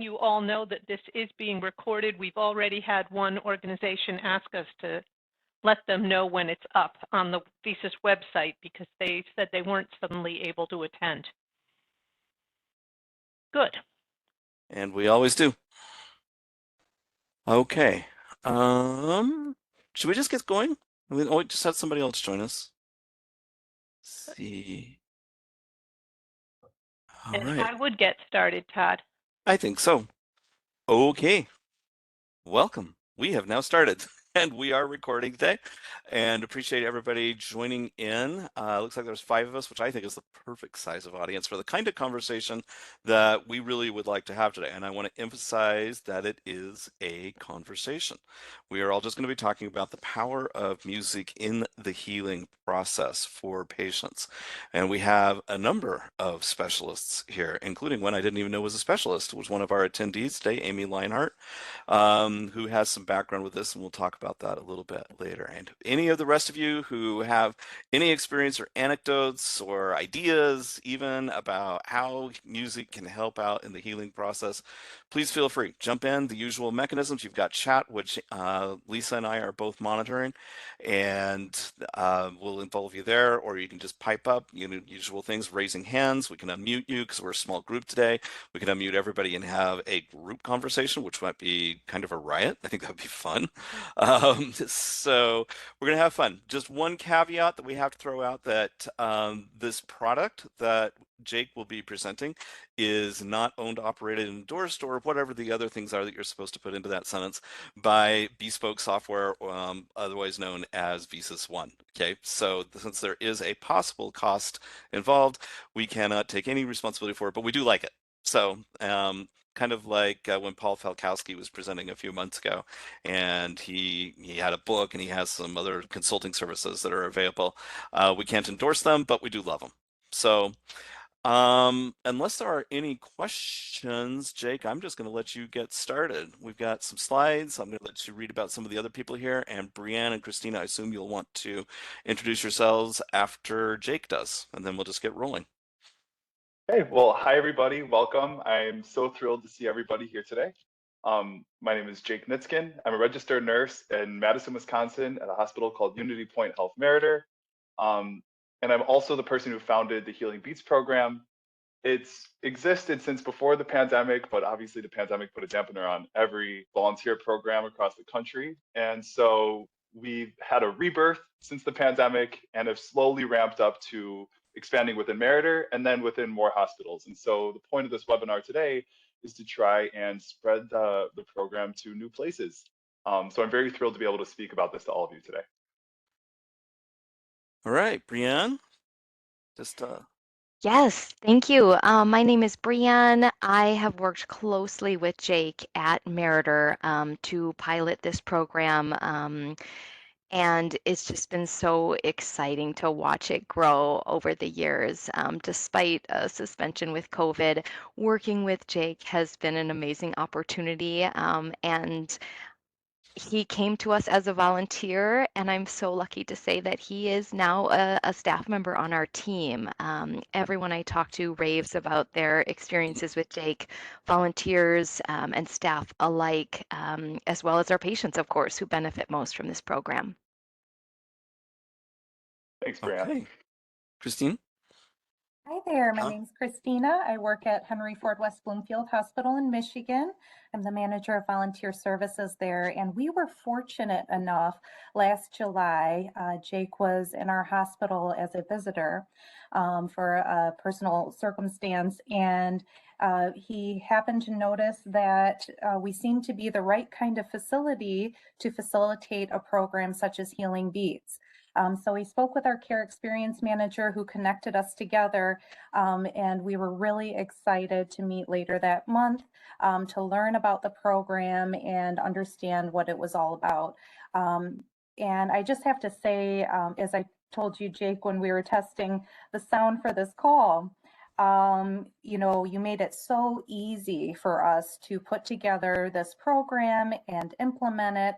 letting you all know that this is being recorded. We've already had one organization ask us to let them know when it's up on the VSys website because they said they weren't suddenly able to attend. Good. And we always do. Okay. Should we just get going? We just had somebody else join us. Let's see. All And right. I would get started, Todd. I think so. Okay. Welcome. We have now started and we are recording today and appreciate everybody joining in. Looks like there's 5 of us, which I think is the perfect size of audience for the kind of conversation that we really would like to have today. And I want to emphasize that it is a conversation. We are all just going to be talking about the power of music in the healing process for patients. And we have a number of specialists here, including one I didn't even know was a specialist. It was one of our attendees today, Amy Leinhart, who has some background with this, and we'll talk about that a little bit later. And any of the rest of you who have any experience or anecdotes or ideas even about how music can help out in the healing process, please feel free. Jump in. The usual mechanisms. You've got chat, which Lisa and I are both monitoring, and we'll involve you there, or you can just pipe up. Usual things, raising hands. We can unmute you because we're a small group today. We can unmute everybody and have a group conversation, which might be kind of a riot. I think that would be fun. So we're going to have fun. Just one caveat that we have to throw out that this product that Jake will be presenting is not owned, operated, endorsed, or whatever the other things are that you're supposed to put into that sentence by Bespoke Software, otherwise known as VSys One. Okay, so since there is a possible cost involved, we cannot take any responsibility for it, but we do like it. So kind of like when Paul Falkowski was presenting a few months ago, and he had a book and he has some other consulting services that are available. We can't endorse them, but we do love them. So unless there are any questions, Jake, I'm just going to let you get started. We've got some slides. I'm going to let you read about some of the other people here. And Brianne and Christina, I assume you'll want to introduce yourselves after Jake does, and then we'll just get rolling. Hey, well, hi everybody, welcome. I'm so thrilled to see everybody here today. My name is Jake Nitzkin. I'm a registered nurse in Madison, Wisconsin at a hospital called Unity Point Health Meriter. And I'm also the person who founded the Healing Beats program. It's existed since before the pandemic, but obviously the pandemic put a dampener on every volunteer program across the country. And so we've had a rebirth since the pandemic and have slowly ramped up to expanding within Meriter and then within more hospitals. And so the point of this webinar today is to try and spread the program to new places. So I'm very thrilled to be able to speak about this to all of you today. All right, Brianne, just Yes, thank you. My name is Brianne. I have worked closely with Jake at Meriter to pilot this program. And it's just been so exciting to watch it grow over the years. Despite a suspension with COVID, working with Jake has been an amazing opportunity. And he came to us as a volunteer, and I'm so lucky to say that he is now a staff member on our team. Everyone I talk to raves about their experiences with Jake, volunteers and staff alike, as well as our patients, of course, who benefit most from this program. Thanks, Brianne. okay. Christine? Hi there, my name's Christina. I work at Henry Ford West Bloomfield Hospital in Michigan. I'm the manager of volunteer services there, and we were fortunate enough last July, Jake was in our hospital as a visitor for a personal circumstance, and he happened to notice that we seemed to be the right kind of facility to facilitate a program such as Healing Beats. So we spoke with our care experience manager who connected us together, and we were really excited to meet later that month to learn about the program and understand what it was all about. And I just have to say, as I told you, Jake, when we were testing the sound for this call, you know, you made it so easy for us to put together this program and implement it.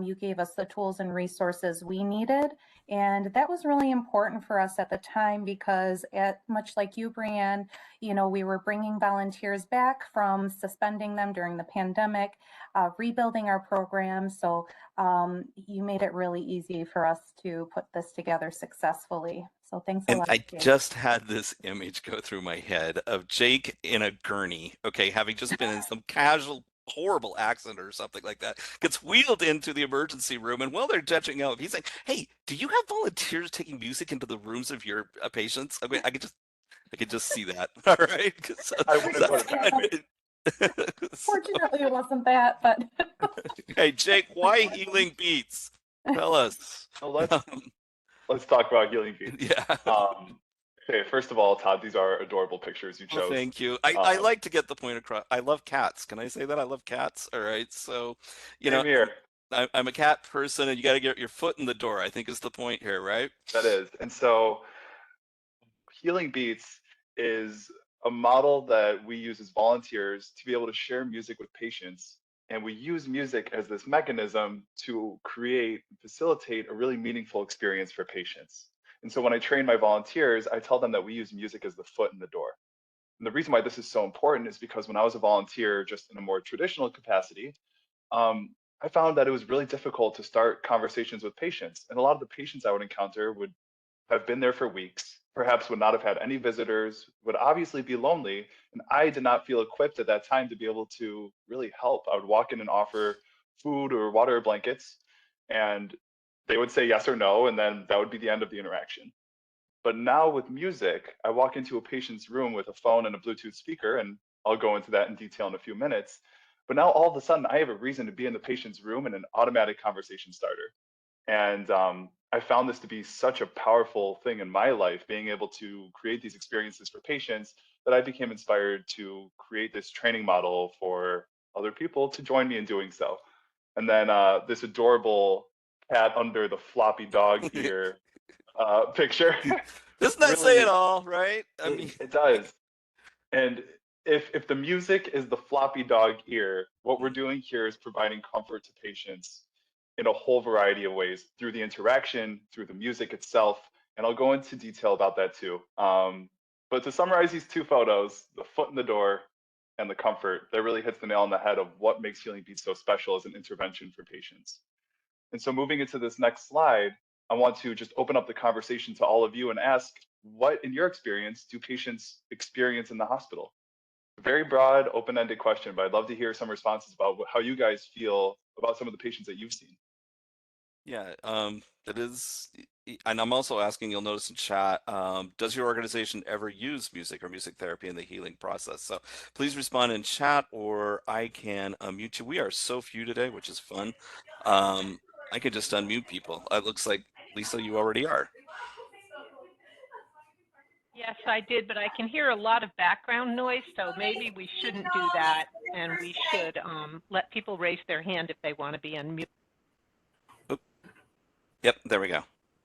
You gave us the tools and resources we needed, And that was really important for us at the time because much like you, Brianne, we were bringing volunteers back from suspending them during the pandemic, rebuilding our program. So you made it really easy for us to put this together successfully. So thanks a And lot, I Jake. just had this image go through my head of Jake in a gurney, okay, having just been in some casual, horrible accident or something like that, gets wheeled into the emergency room, and while they're touching up, he's like, "Hey, do you have volunteers taking music into the rooms of your patients?" I mean, I could just see that. All right, so I wouldn't put it past you. so, Fortunately, it wasn't that, but hey, Jake, why healing beats? Tell us. So let's talk about healing beats. Yeah. Okay, first of all, Todd, these are adorable pictures you Oh, chose. thank you. I like to get the point across. I love cats. Can I say that? I love cats. All right. So, Same here. I'm a cat person, and you got to get your foot in the door, I think is the point here, right? That is. And so Healing Beats is a model that we use as volunteers to be able to share music with patients. And we use music as this mechanism to facilitate a really meaningful experience for patients. And so when I train my volunteers, I tell them that we use music as the foot in the door. And the reason why this is so important is because when I was a volunteer, just in a more traditional capacity, I found that it was really difficult to start conversations with patients. And a lot of the patients I would encounter would have been there for weeks, perhaps would not have had any visitors, would obviously be lonely. And I did not feel equipped at that time to be able to really help. I would walk in and offer food or water or blankets, and they would say yes or no, and then that would be the end of the interaction. But now with music, I walk into a patient's room with a phone and a Bluetooth speaker, and I'll go into that in detail in a few minutes. But now all of a sudden, I have a reason to be in the patient's room and an automatic conversation starter. And I found this to be such a powerful thing in my life, being able to create these experiences for patients, that I became inspired to create this training model for other people to join me in doing so. And then this adorable cat under the floppy dog ear picture. Doesn't that say it Really, all, right? I mean, it does. And if the music is the floppy dog ear, what we're doing here is providing comfort to patients in a whole variety of ways through the interaction, through the music itself. And I'll go into detail about that too. But to summarize these two photos, the foot in the door and the comfort, that really hits the nail on the head of what makes Healing Beats so special as an intervention for patients. And so moving into this next slide, I want to just open up the conversation to all of you and ask, what in your experience do patients experience in the hospital? Very broad, open-ended question, but I'd love to hear some responses about how you guys feel about some of the patients that you've seen. yeah, it is, and I'm also asking, you'll notice in chat, does your organization ever use music or music therapy in the healing process? So please respond in chat, or I can unmute you. We are so few today, which is fun. I could just unmute people. It looks like, Lisa, you already are. Yes, I did, but I can hear a lot of background noise, so maybe we shouldn't do that, and we should let people raise their hand if they want to be unmuted. Oop. Yep, there we go.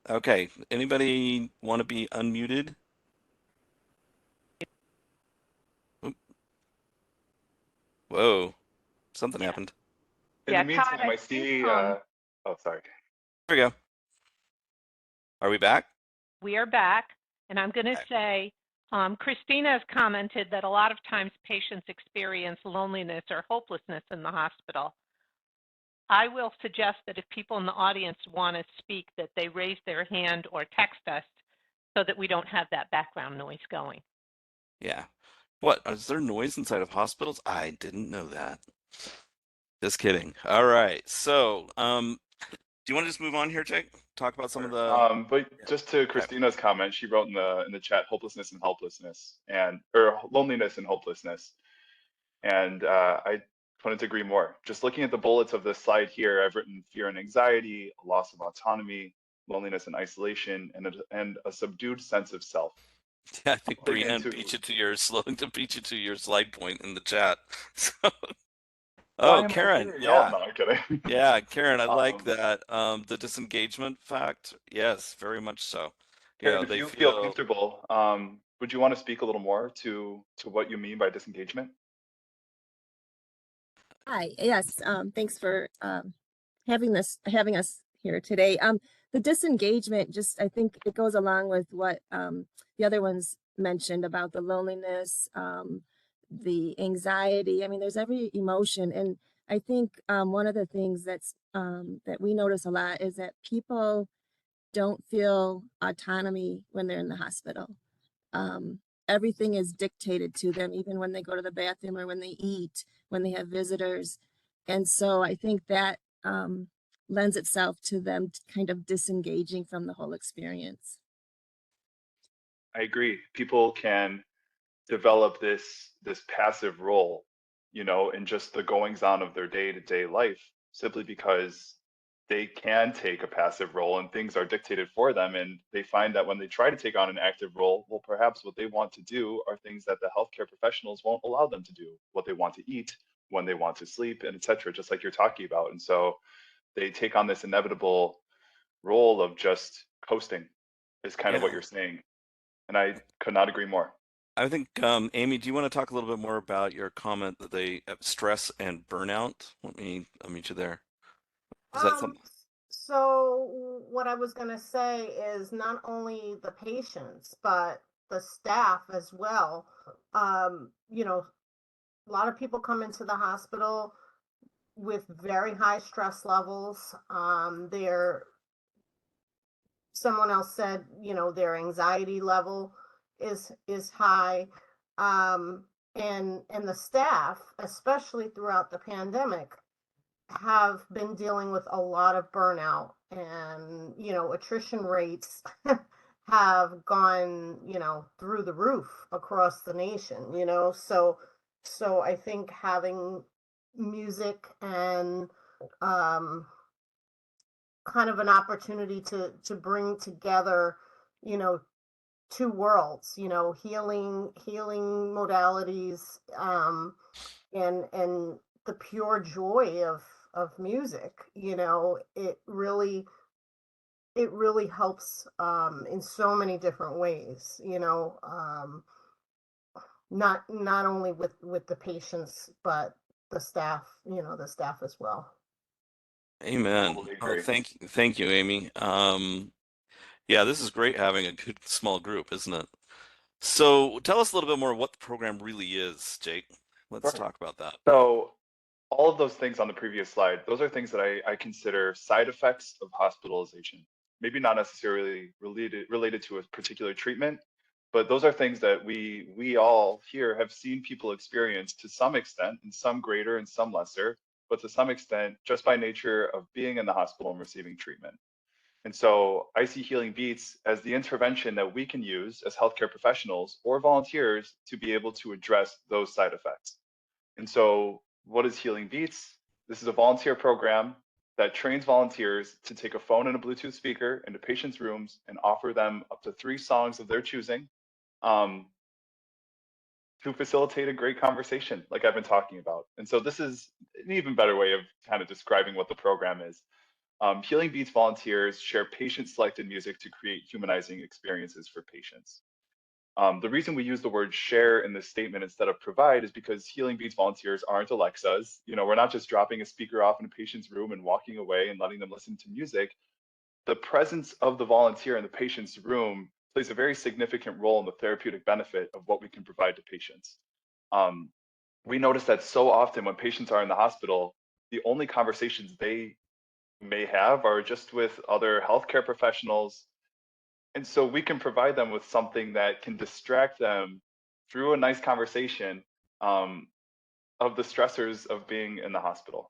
Okay, anybody want to be unmuted? Oop. Whoa, something happened. In Yeah, the meantime, Todd, I see, think, oh, sorry. There we go. Are we back? we are back, and I'm going to say, Christina has commented that a lot of times patients experience loneliness or hopelessness in the hospital. I will suggest that if people in the audience want to speak, that they raise their hand or text us so that we don't have that background noise going. Yeah. What? Is there noise inside of hospitals? I didn't know that. Just kidding. All right. So, do you want to just move on here, Jake? Talk about some of the. But just to Christina's comment, she wrote in the chat hopelessness and helplessness, or loneliness and hopelessness. And I couldn't agree more. Just looking at the bullets of this slide here, I've written fear and anxiety, a loss of autonomy, loneliness and isolation, and a subdued sense of self. Yeah, I think Putting Brianne into- beat you to your slide point in the chat. So, Why oh, am I Karen, here, yeah. y'all? No, I'm kidding. Yeah, Karen, I like that. The disengagement fact. Yes, very much so. You Karen, know, if they you feel feel. comfortable, would you want to speak a little more to what you mean by disengagement? Hi, yes, thanks for having us here today. the disengagement, just I think it goes along with what the other ones mentioned about the loneliness, the anxiety. I mean, there's every emotion, and I think one of the things that we notice a lot is that people don't feel autonomy when they're in the hospital. Everything is dictated to them, even when they go to the bathroom or when they eat, when they have visitors. And so I think that lends itself to them kind of disengaging from the whole experience. I agree. People can develop this passive role, in just the goings on of their day-to-day life, simply because they can take a passive role and things are dictated for them. And they find that when they try to take on an active role, well, perhaps what they want to do are things that the healthcare professionals won't allow them to do, what they want to eat, when they want to sleep, and et cetera, just like you're talking about. And so they take on this inevitable role of just coasting, is kind of what Yeah. you're saying. And I could not agree more. I think, Amy, do you want to talk a little bit more about your comment that they have stress and burnout? Let me unmute you there. Is that something? So what I was going to say is not only the patients, but the staff as well. You know, a lot of people come into the hospital with very high stress levels. Someone else said, their anxiety level is high. And the staff, especially throughout the pandemic, have been dealing with a lot of burnout, and attrition rates have gone through the roof across the nation. So I think having music and kind of an opportunity to bring together two worlds, healing modalities, and the pure joy of music. It really helps in so many different ways. Not only with the patients, but the staff. The staff as well. Amen. Totally Oh, agree. thank you, Amy. Yeah, this is great having a good small group, isn't it? So tell us a little bit more what the program really is, Jake. Let's Sure. talk about that. So all of those things on the previous slide, those are things that I consider side effects of hospitalization. Maybe not necessarily related to a particular treatment, but those are things that we all here have seen people experience to some extent, and some greater and some lesser, but to some extent just by nature of being in the hospital and receiving treatment. And so I see Healing Beats as the intervention that we can use as healthcare professionals or volunteers to be able to address those side effects. And so, what is Healing Beats? This is a volunteer program that trains volunteers to take a phone and a Bluetooth speaker into patients' rooms and offer them up to 3 songs of their choosing, um, to facilitate a great conversation, like I've been talking about. And so, this is an even better way of kind of describing what the program is. Healing Beats volunteers share patient-selected music to create humanizing experiences for patients. The reason we use the word share in this statement instead of provide is because Healing Beats volunteers aren't Alexas. We're not just dropping a speaker off in a patient's room and walking away and letting them listen to music. The presence of the volunteer in the patient's room plays a very significant role in the therapeutic benefit of what we can provide to patients. We notice that so often when patients are in the hospital, the only conversations they may have are just with other healthcare professionals. And so we can provide them with something that can distract them through a nice conversation, of the stressors of being in the hospital.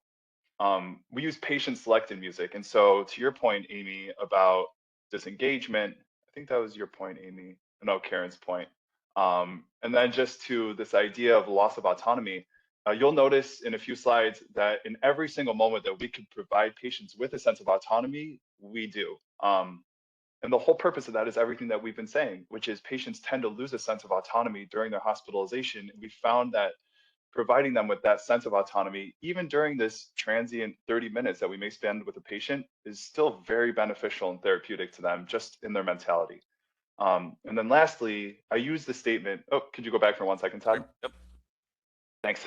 We use patient selected music. And so to your point, Amy, about disengagement, I think that was your point, Amy. No, Karen's point. And then just to this idea of loss of autonomy, you'll notice in a few slides that in every single moment that we could provide patients with a sense of autonomy, we do. And the whole purpose of that is everything that we've been saying, which is patients tend to lose a sense of autonomy during their hospitalization. And we found that providing them with that sense of autonomy, even during this transient 30 minutes that we may spend with a patient, is still very beneficial and therapeutic to them just in their mentality. And then lastly, I use the statement, oh, could you go back for 1 second, Todd? Yep. Thanks.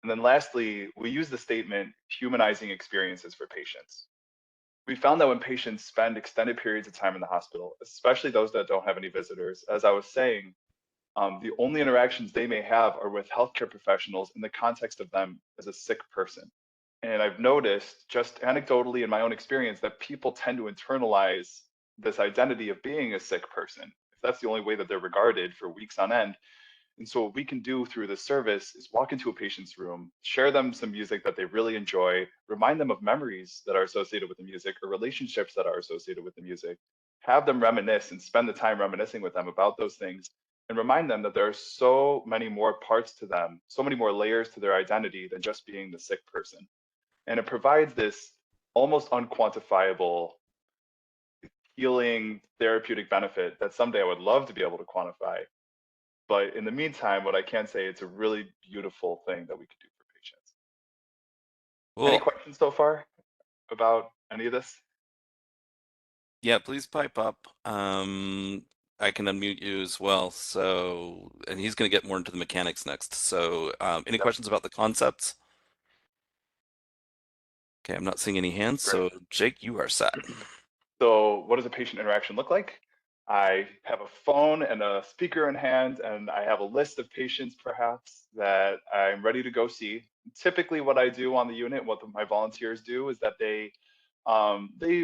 And then lastly, we use the statement humanizing experiences for patients. We found that when patients spend extended periods of time in the hospital, especially those that don't have any visitors, as I was saying, the only interactions they may have are with healthcare professionals in the context of them as a sick person. And I've noticed just anecdotally in my own experience that people tend to internalize this identity of being a sick person. If that's the only way that they're regarded for weeks on end, and so what we can do through this service is walk into a patient's room, share them some music that they really enjoy, remind them of memories that are associated with the music or relationships that are associated with the music, have them reminisce and spend the time reminiscing with them about those things, and remind them that there are so many more parts to them, so many more layers to their identity than just being the sick person. And it provides this almost unquantifiable healing therapeutic benefit that someday I would love to be able to quantify. But in the meantime, what I can say, it's a really beautiful thing that we could do for patients. Any Well, questions so far about any of this? yeah, please pipe up. I can unmute you as well. So, and he's going to get more into the mechanics next. So, any Yep. questions about the concepts? Okay, I'm not seeing any hands. Great. So, Jake, you are set. So what does a patient interaction look like? I have a phone and a speaker in hand, and I have a list of patients perhaps that I'm ready to go see. Typically, what I do on the unit, what my volunteers do, is that they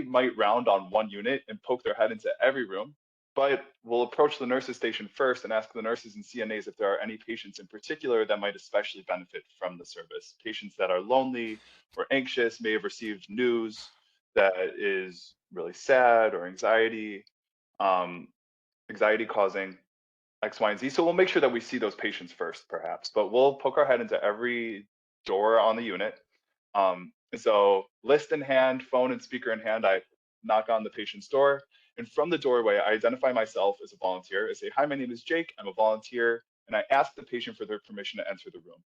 might round on one unit and poke their head into every room, but we'll approach the nurses station first and ask the nurses and CNAs if there are any patients in particular that might especially benefit from the service. Patients that are lonely or anxious, may have received news that is really sad or um, anxiety causing X, Y, and Z. So we'll make sure that we see those patients first, perhaps, but we'll poke our head into every door on the unit. And so list in hand, phone and speaker in hand, I knock on the patient's door. And from the doorway, I identify myself as a volunteer. I say, hi, my name is Jake. I'm a volunteer. And I ask the patient for their permission to enter the room.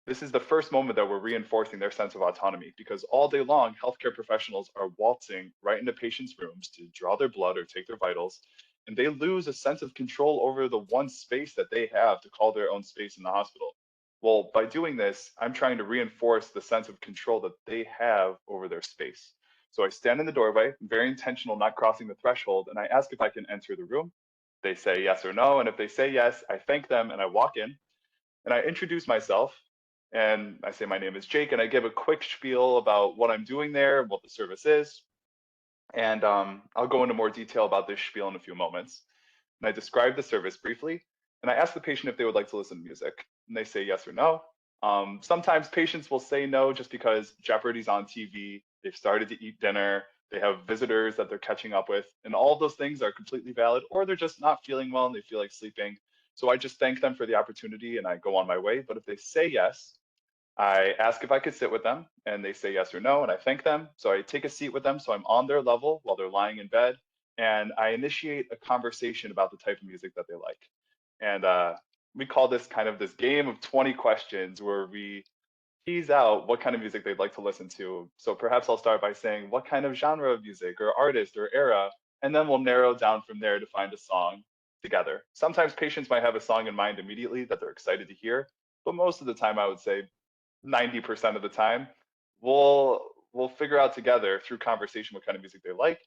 This is the first moment that we're reinforcing their sense of autonomy, because all day long, healthcare professionals are waltzing right into patients' rooms to draw their blood or take their vitals, and they lose a sense of control over the one space that they have to call their own space in the hospital. Well, by doing this, I'm trying to reinforce the sense of control that they have over their space. So I stand in the doorway, very intentional, not crossing the threshold, and I ask if I can enter the room. They say yes or no, and if they say yes, I thank them and I walk in and I introduce myself and I say my name is Jake and I give a quick spiel about what I'm doing there, what the service is, and I'll go into more detail about this spiel in a few moments. And I describe the service briefly, and I ask the patient if they would like to listen to music, and they say yes or no. Sometimes patients will say no just because Jeopardy's on TV, they've started to eat dinner, they have visitors that they're catching up with, and all of those things are completely valid, or they're just not feeling well and they feel like sleeping. So I just thank them for the opportunity and I go on my way. But if they say yes, I ask if I could sit with them and they say yes or no, and I thank them. So I take a seat with them so I'm on their level while they're lying in bed, and I initiate a conversation about the type of music that they like. And we call this kind of this game of 20 questions where we tease out what kind of music they'd like to listen to. So perhaps I'll start by saying what kind of genre of music or artist or era, and then we'll narrow down from there to find a song together. Sometimes patients might have a song in mind immediately that they're excited to hear, but most of the time I would say 90% of the time, we'll figure out together through conversation what kind of music they like.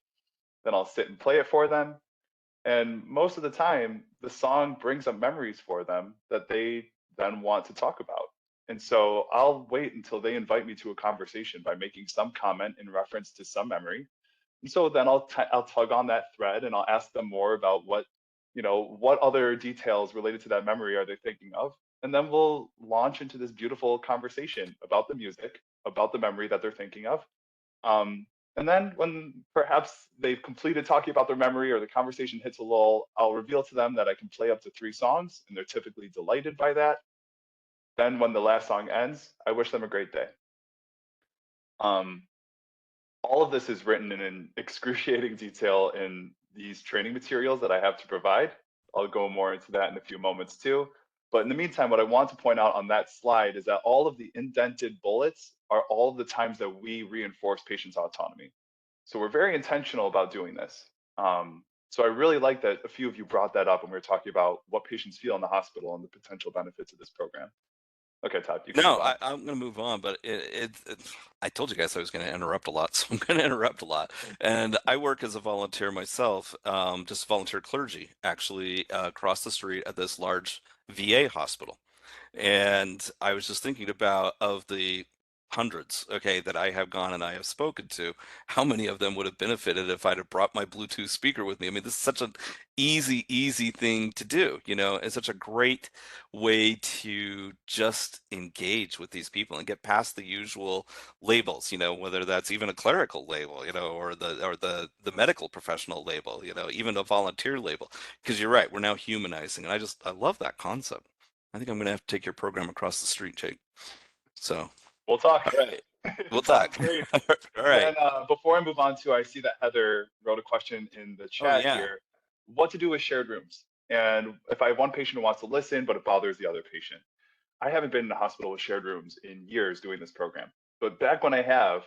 Then I'll sit and play it for them. And most of the time, the song brings up memories for them that they then want to talk about. And so I'll wait until they invite me to a conversation by making some comment in reference to some memory. And so then I'll tug on that thread and I'll ask them more about what other details related to that memory are they thinking of. And then we'll launch into this beautiful conversation about the music, about the memory that they're thinking of. Um, and then when perhaps they've completed talking about their memory or the conversation hits a lull, I'll reveal to them that I can play up to 3 songs and they're typically delighted by that. Then when the last song ends, I wish them a great day. Um, all of this is written in an excruciating detail in these training materials that I have to provide. I'll go more into that in a few moments too. But in the meantime, what I want to point out on that slide is that all of the indented bullets are all of the times that we reinforce patients' autonomy. So we're very intentional about doing this. So I really like that a few of you brought that up when we were talking about what patients feel in the hospital and the potential benefits of this program. Okay, Todd, you can No, move on. I'm going to move on, but I told you guys I was going to interrupt a lot, so I'm going to interrupt a lot. And I work as a volunteer myself, just volunteer clergy, actually, across the street at this large VA hospital. And I was just thinking about of the hundreds, okay, that I have gone and I have spoken to, how many of them would have benefited if I'd have brought my Bluetooth speaker with me? I mean, this is such an easy thing to do, you know, it's such a great way to just engage with these people and get past the usual labels, you know, whether that's even a clerical label, you know, or the medical professional label, you know, even a volunteer label. Because you're right, we're now humanizing, and I love that concept. I think I'm gonna have to take your program across the street, Jake. So, We'll talk. all right, we'll Sounds talk. great. All And right. then before I move on to, I see that Heather wrote a question in the Oh chat yeah. here. What to do with shared rooms? And if I have one patient who wants to listen, but it bothers the other patient. I haven't been in a hospital with shared rooms in years doing this program. But back when I have,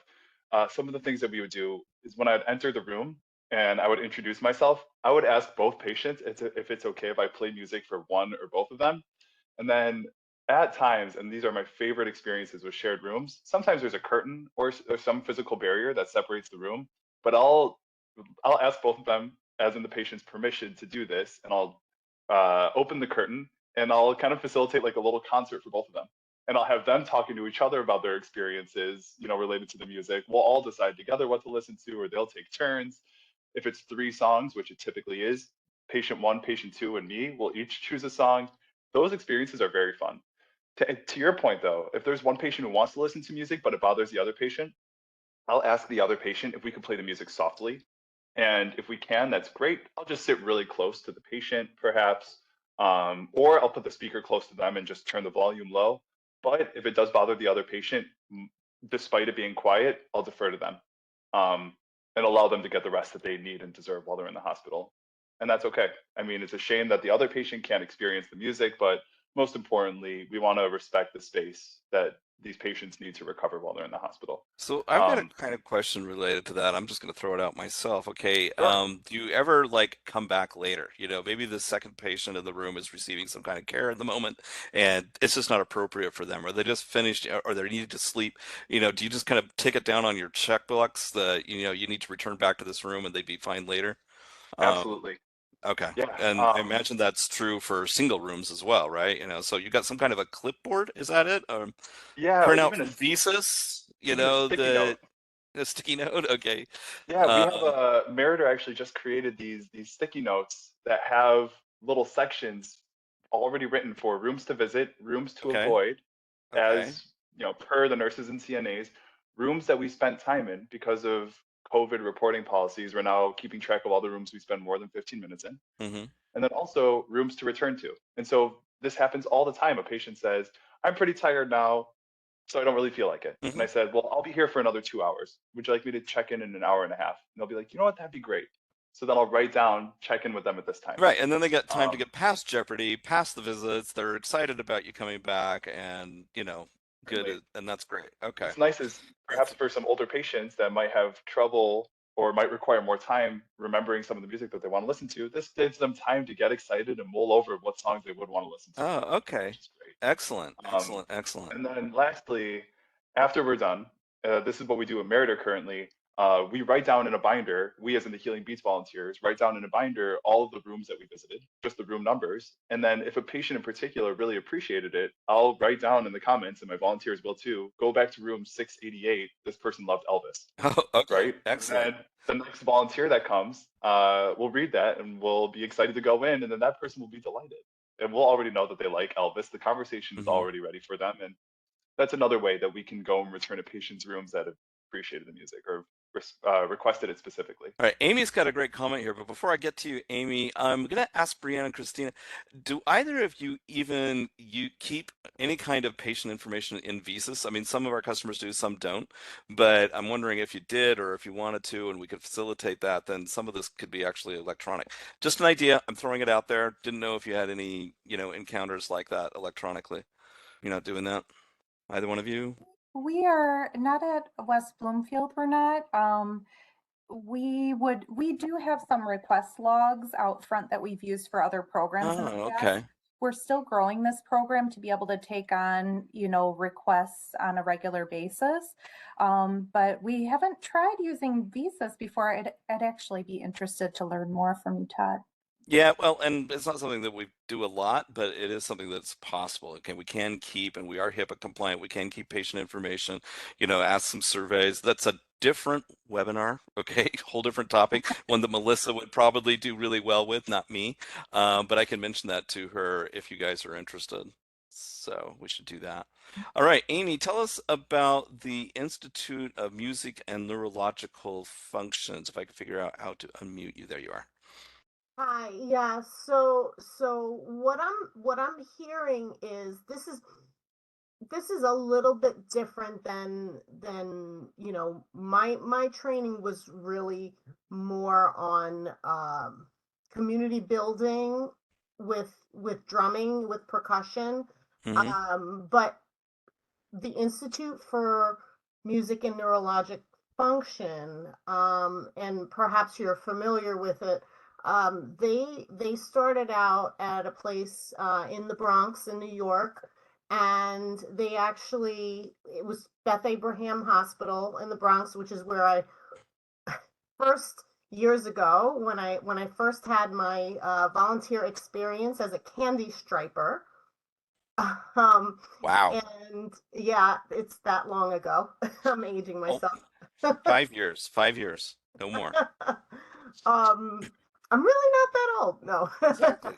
some of the things that we would do is when I'd enter the room and I would introduce myself, I would ask both patients if it's okay if I play music for one or both of them. And then at times, and these are my favorite experiences with shared rooms, sometimes there's a curtain or some physical barrier that separates the room, but I'll ask both of them, as in the patient's permission to do this, and I'll open the curtain and I'll kind of facilitate like a little concert for both of them. And I'll have them talking to each other about their experiences, you know, related to the music. We'll all decide together what to listen to, or they'll take turns. If it's 3 songs, which it typically is, patient one, patient two, and me will each choose a song. Those experiences are very fun. To your point, though, if there's one patient who wants to listen to music, but it bothers the other patient, I'll ask the other patient if we can play the music softly. And if we can, that's great. I'll just sit really close to the patient, perhaps, or I'll put the speaker close to them and just turn the volume low. But if it does bother the other patient, despite it being quiet, I'll defer to them, um, and allow them to get the rest that they need and deserve while they're in the hospital. And that's okay. I mean, it's a shame that the other patient can't experience the music, but most importantly, we want to respect the space that these patients need to recover while they're in the hospital. So I've got a Um, kind of question related to that. I'm just going to throw it out myself. Okay. sure, Do you ever like come back later? You know, maybe the second patient in the room is receiving some kind of care at the moment and it's just not appropriate for them, or they just finished or they needed to sleep. You know, do you just kind of take it down on your checkbox that, you know, you need to return back to this room and they'd be fine later? Um, absolutely. okay. Yeah. And I imagine that's true for single rooms as well, right? You know, so you got some kind of a clipboard, is that it? Yeah, Print out even from VSys, you even a know, sticky note. the sticky note. Okay. Yeah, we have Um, a Meritor actually just created these sticky notes that have little sections already written for rooms to visit, rooms to okay. avoid, Okay. as you know, per the nurses and CNAs, rooms that we spent time in because of COVID reporting policies. We're now keeping track of all the rooms we spend more than 15 minutes in, Mm-hmm. and then also rooms to return to. And so this happens all the time. A patient says, "I'm pretty tired now, so I don't really feel like it." And Mm-hmm. I said, "Well, I'll be here for another 2 hours. Would you like me to check in an hour and a half?" And they'll be like, "You know what? That'd be great." So then I'll write down, check in with them at this time. Right, and then they get time to Um, get past Jeopardy, past the visits. They're excited about you coming back, and you know, good, certainly, and that's great. Okay. what's nice is perhaps for some older patients that might have trouble or might require more time remembering some of the music that they want to listen to, this gives them time to get excited and mull over what songs they would want to listen to, Oh, which okay. is great. Excellent, Um, excellent, excellent. And then lastly, after we're done, this is what we do in Meritor currently. We write down in a binder, we as in the Healing Beats volunteers, write down in a binder all of the rooms that we visited, just the room numbers. And then if a patient in particular really appreciated it, I'll write down in the comments, and my volunteers will too, go back to room 688. This person loved Elvis, Oh, okay. right? And Excellent. then the next volunteer that comes, will read that and will be excited to go in, and then that person will be delighted. And we'll already know that they like Elvis. The conversation is Mm-hmm. already ready for them, and that's another way that we can go and return to patients' rooms that have appreciated the music or requested it specifically. All right, Amy's got a great comment here, but before I get to you, Amy, I'm gonna ask Brianna and Christina, do either of you even you keep any kind of patient information in VSys? I mean, some of our customers do, some don't, but I'm wondering if you did or if you wanted to, and we could facilitate that, then some of this could be actually electronic. Just an idea, I'm throwing it out there. Didn't know if you had any, you know, encounters like that electronically. You're not doing that, either one of you? We are not at West Bloomfield, we're not. We do have some request logs out front that we've used for other programs in the Oh, past. okay. we're still growing this program to be able to take on, requests on a regular basis. But we haven't tried using VSys before. I'd actually be interested to learn more from you, Todd. Yeah, well, and it's not something that we do a lot, but it is something that's possible. Okay, we can keep, and we are HIPAA compliant. We can keep patient information, ask some surveys. That's a different webinar, okay? Whole different topic, one that Melissa would probably do really well with, not me. But I can mention that to her if you guys are interested. So we should do that. All right, Amy, tell us about the Institute of Music and Neurological Functions. If I can figure out how to unmute you, there you are. Hi, yeah. So what I'm hearing is this is a little bit different than my training was really more on community building with drumming, with percussion. But the Institute for Music and Neurologic Function, and perhaps you're familiar with it. They started out at a place in the Bronx in New York, and it was Beth Abraham Hospital in the Bronx, which is where I first years ago when I first had my volunteer experience as a candy striper. Wow. And yeah, it's that long ago. I'm aging myself. 5 years, 5 years, no more. I'm really not that old, no. Exactly.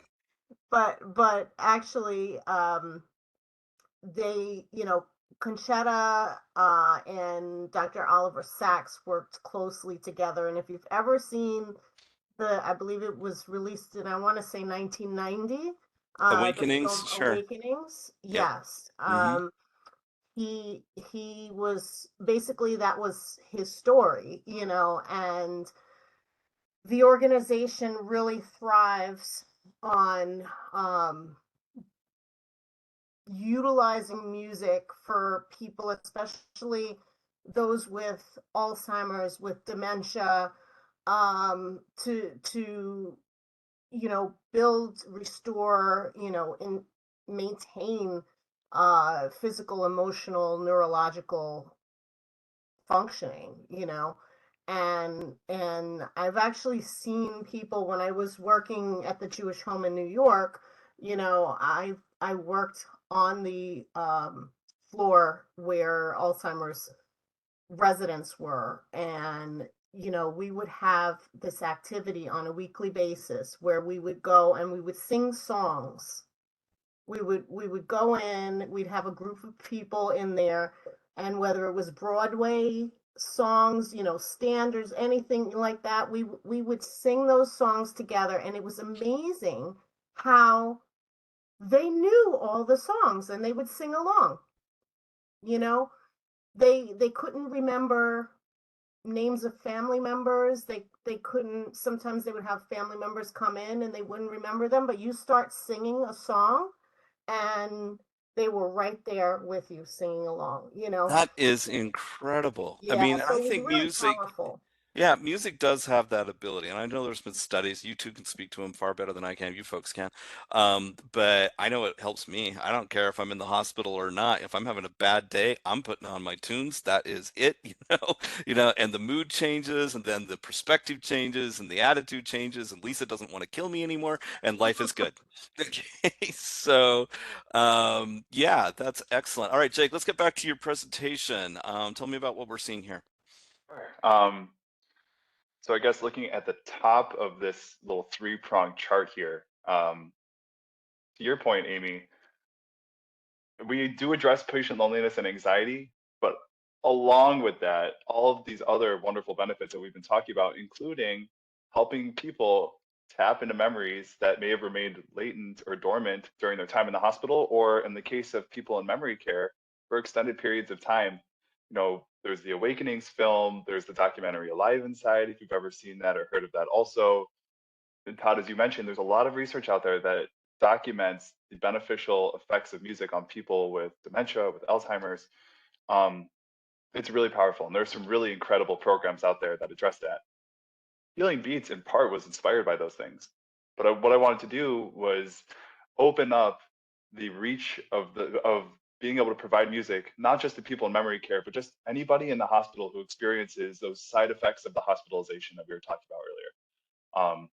But actually, they, Conchetta and Dr. Oliver Sacks worked closely together. And if you've ever seen I believe it was released in, I want to say 1990, the Awakenings, film sure. Awakenings. Yep. Yes. He was basically, that was his story, and the organization really thrives on utilizing music for people, especially those with Alzheimer's, with dementia, to build, restore, and maintain physical, emotional, neurological functioning, and I've actually seen people when I was working at the Jewish Home in New York. I worked on the floor where Alzheimer's residents were, and we would have this activity on a weekly basis where we would go and we would sing songs. We would go in, we'd have a group of people in there, and whether it was Broadway songs, standards, anything like that, we would sing those songs together, and it was amazing how they knew all the songs and they would sing along. They couldn't remember names of family members. They couldn't, sometimes they would have family members come in and they wouldn't remember them, but you start singing a song and they were right there with you singing along, That is incredible. I Yeah, mean, so I it was think really powerful. yeah, music does have that ability. And I know there's been studies, you two can speak to them far better than I can, you folks can. But I know it helps me. I don't care if I'm in the hospital or not. If I'm having a bad day, I'm putting on my tunes. That is it, and the mood changes, and then the perspective changes, and the attitude changes, and Lisa doesn't want to kill me anymore, and life is good. Okay, so yeah, that's excellent. All right, Jake, let's get back to your presentation. Tell me about what we're seeing here. Sure. So I guess looking at the top of this little three-pronged chart here, to your point, Amy, we do address patient loneliness and anxiety, but along with that, all of these other wonderful benefits that we've been talking about, including helping people tap into memories that may have remained latent or dormant during their time in the hospital, or in the case of people in memory care, for extended periods of time. There's the Awakenings film, there's the documentary Alive Inside, if you've ever seen that or heard of that also. And Todd, as you mentioned, there's a lot of research out there that documents the beneficial effects of music on people with dementia, with Alzheimer's. It's really powerful, and there's some really incredible programs out there that address that. Healing Beats, in part, was inspired by those things. But what I wanted to do was open up the reach of being able to provide music, not just to people in memory care, but just anybody in the hospital who experiences those side effects of the hospitalization that we were talking about earlier.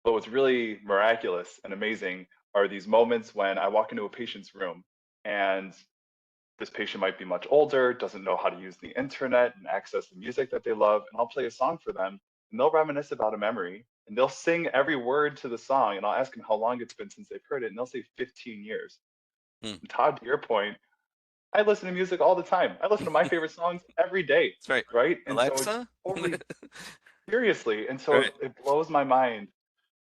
But what's really miraculous and amazing are these moments when I walk into a patient's room and this patient might be much older, doesn't know how to use the internet and access the music that they love, and I'll play a song for them, and they'll reminisce about a memory, and they'll sing every word to the song, and I'll ask them how long it's been since they've heard it, and they'll say 15 years. Hmm. And Todd, to your point, I listen to music all the time. I listen to my favorite songs every day, That's right. right? And so it's Alexa? totally seriously, and so Right. it blows my mind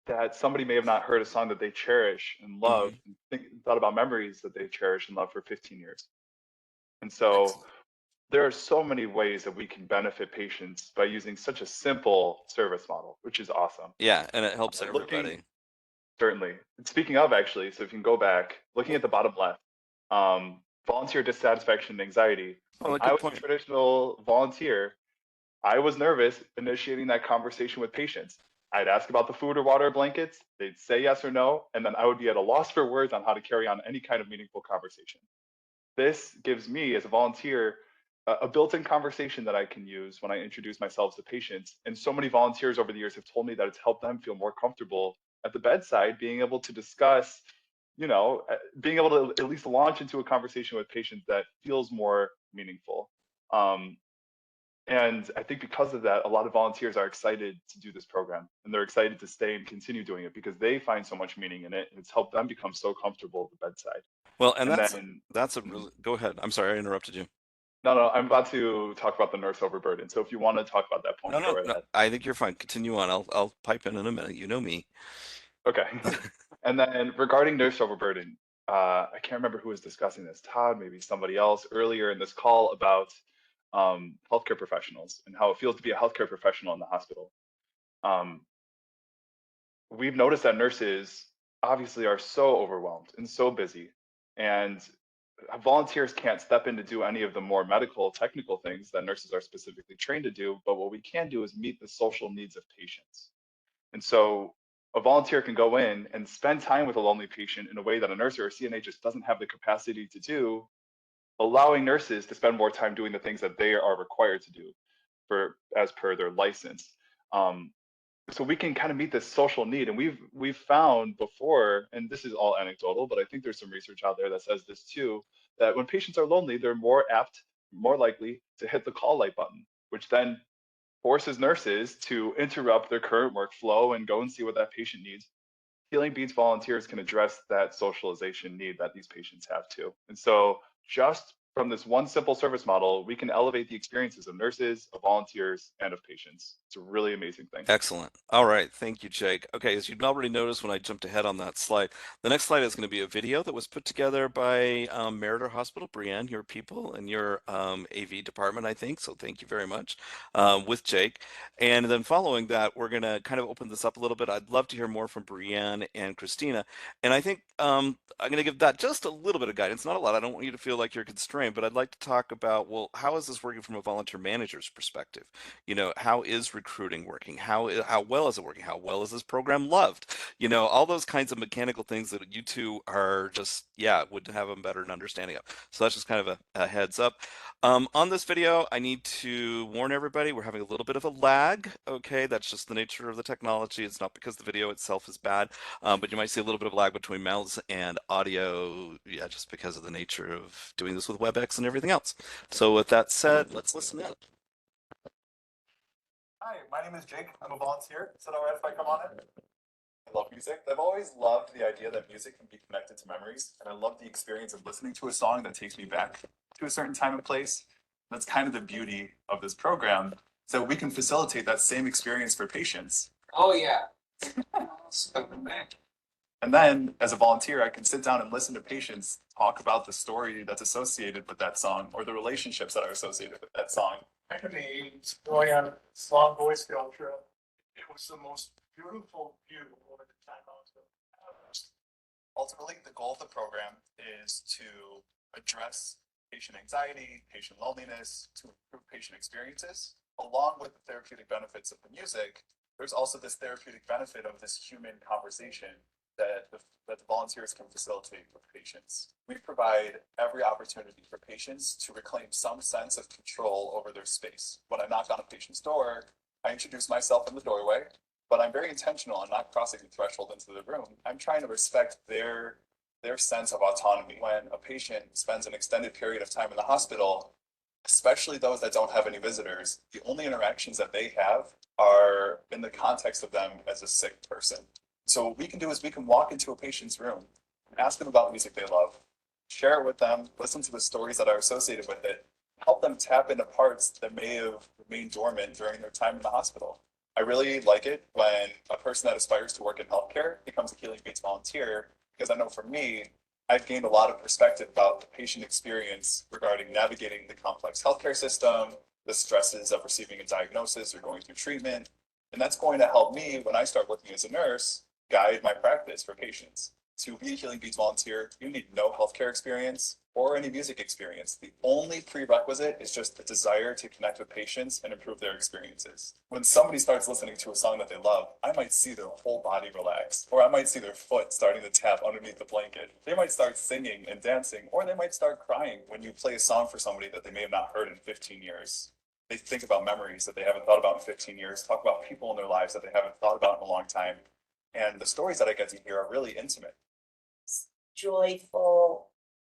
that somebody may have not heard a song that they cherish and love, Mhm. and thought about memories that they cherish and love for 15 years. And so Excellent. there are so many ways that we can benefit patients by using such a simple service model, which is awesome. Yeah, and it helps Looking, everybody. certainly. And speaking of, actually, so if you can go back, looking at the bottom left, volunteer dissatisfaction and anxiety. Oh, When a I good was a point. traditional volunteer, I was nervous initiating that conversation with patients. I'd ask about the food or water or blankets. They'd say yes or no, and then I would be at a loss for words on how to carry on any kind of meaningful conversation. This gives me, as a volunteer, a built-in conversation that I can use when I introduce myself to patients. And so many volunteers over the years have told me that it's helped them feel more comfortable at the bedside, being able to discuss, being able to at least launch into a conversation with patients that feels more meaningful. Um, and I think because of that, a lot of volunteers are excited to do this program, and they're excited to stay and continue doing it because they find so much meaning in it, and it's helped them become so comfortable at the bedside. Well, and And that's then, that's a really, go ahead. I'm sorry, I interrupted you. no, I'm about to talk about the nurse overburden. So if you want to talk about that point, No, go no, right no. ahead. I think you're fine. Continue on. I'll pipe in a minute. You know me. Okay. And then regarding nurse overburden, I can't remember who was discussing this, Todd, maybe somebody else earlier in this call about healthcare professionals and how it feels to be a healthcare professional in the hospital. Um, we've noticed that nurses obviously are so overwhelmed and so busy, and volunteers can't step in to do any of the more medical technical things that nurses are specifically trained to do, but what we can do is meet the social needs of patients. And so a volunteer can go in and spend time with a lonely patient in a way that a nurse or a CNA just doesn't have the capacity to do, allowing nurses to spend more time doing the things that they are required to do for as per their license. Um, so we can kind of meet this social need, and we've found before, and this is all anecdotal, but I think there's some research out there that says this too, that when patients are lonely, they're more apt, more likely to hit the call light button, which then forces nurses to interrupt their current workflow and go and see what that patient needs. Healing Beats volunteers can address that socialization need that these patients have too. And so just from this one simple service model, we can elevate the experiences of nurses, of volunteers, and of patients. It's a really amazing thing. Excellent. All right. Thank you, Jake. Okay, as you'd already noticed when I jumped ahead on that slide, the next slide is going to be a video that was put together by Meriter Hospital, Brianne, your people and your AV department, I think. So thank you very much with Jake. And then following that, we're going to kind of open this up a little bit. I'd love to hear more from Brianne and Christina. And I think I'm going to give that just a little bit of guidance, not a lot. I don't want you to feel like you're constrained, but I'd like to talk about, well, how is this working from a volunteer manager's perspective? How is recruiting working? How well is it working? How well is this program loved? All those kinds of mechanical things that you two are just, yeah, would have a better understanding of. So that's just kind of a heads up. On this video, I need to warn everybody, we're having a little bit of a lag. Okay, that's just the nature of the technology. It's not because the video itself is bad, but you might see a little bit of lag between mouths and audio, yeah, just because of the nature of doing this with WebEx and everything else. So with that said, let's listen in. Hi, my name is Jake. I'm a volunteer. Is it all right if I come on in? I love music. I've always loved the idea that music can be connected to memories, and I love the experience of listening to a song that takes me back to a certain time and place. That's kind of the beauty of this program, so we can facilitate that same experience for patients. Oh, yeah. And then, as a volunteer, I can sit down and listen to patients talk about the story that's associated with that song or the relationships that are associated with that song. Back in the 80s, going on a long Boy Scout trip, it was the most beautiful view over the time I was there. Ultimately, the goal of the program is to address patient anxiety, patient loneliness, to improve patient experiences. Along with the therapeutic benefits of the music, there's also this therapeutic benefit of this human conversation that the that the volunteers can facilitate with patients. We provide every opportunity for patients to reclaim some sense of control over their space. When I knock on a patient's door, I introduce myself in the doorway, but I'm very intentional on not crossing the threshold into the room. I'm trying to respect their sense of autonomy. When a patient spends an extended period of time in the hospital, especially those that don't have any visitors, the only interactions that they have are in the context of them as a sick person. So what we can do is we can walk into a patient's room, ask them about music they love, share it with them, listen to the stories that are associated with it, help them tap into parts that may have remained dormant during their time in the hospital. I really like it when a person that aspires to work in healthcare becomes a Healing Beats volunteer, because I know for me, I've gained a lot of perspective about the patient experience regarding navigating the complex healthcare system, the stresses of receiving a diagnosis or going through treatment. And that's going to help me when I start working as a nurse, guide my practice for patients. To be a Healing Beats volunteer, you need no healthcare experience or any music experience. The only prerequisite is just the desire to connect with patients and improve their experiences. When somebody starts listening to a song that they love, I might see their whole body relax, or I might see their foot starting to tap underneath the blanket. They might start singing and dancing, or they might start crying when you play a song for somebody that they may have not heard in 15 years. They think about memories that they haven't thought about in 15 years, talk about people in their lives that they haven't thought about in a long time. And the stories that I get to hear are really intimate. It's joyful,